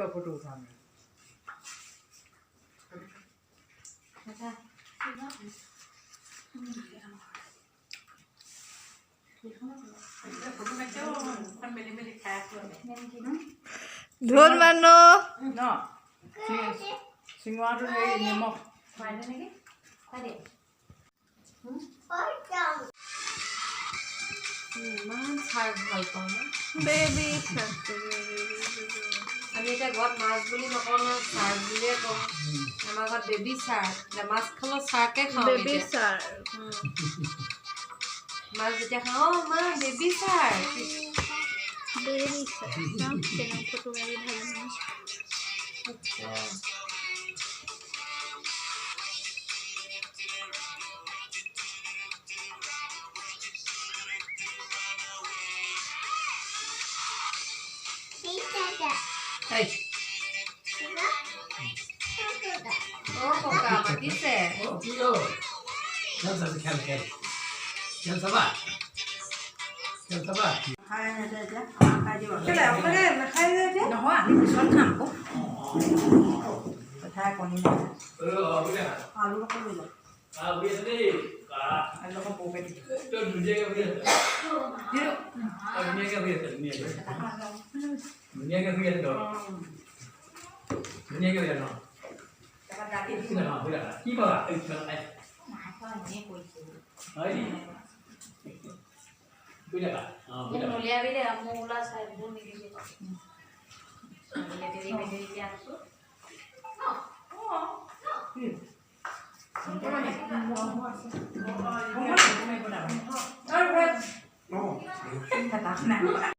क्या फोटो उठाना अच्छा ঢোল মানো ना सिंगवार है नमक मारने लगे अरे মান শাক ভাল পাওঁ না বেবি আমি এটা ঘৰত মাছ বুলি নকওঁ না শাক বুলিয়ে কওঁ আমাৰ ঘৰত বেবী শাক মাছ খালেও শাকে খাওঁ বেবি সার মাছ যেতিয়া খাওঁ মা বেবী শাক বেবি সার না কেন ফটো মেরে ভালো না আচ্ছা hey ও কোকা মাতিছে Oh, Pio. Kan sa kan. Kan sa ba? Kan sa ba? खाए ना दे जा खा दियो চলে আপনারে খাই দে নহয় আমি পিছত খাম আকৌ কথাই কণী Boleh. আলু লগত লৈ যাম Boleh tadi. আলু লগত বৌকে দি Itu dunia ke boleh. Dunia ke boleh. Dunia ke boleh tu. Dunia ke boleh tu. Sini lah, boleh lah. Kita lah, kita lah. Hai. Boleh lah. Boleh lah. Naliya বিলে আমুলা সাইবু নিকি যে লেটেরি মেটেরি কি আছো Hãy subscribe cho kênh Ghiền Mì Gõ để không bỏ lỡ những video hấp dẫn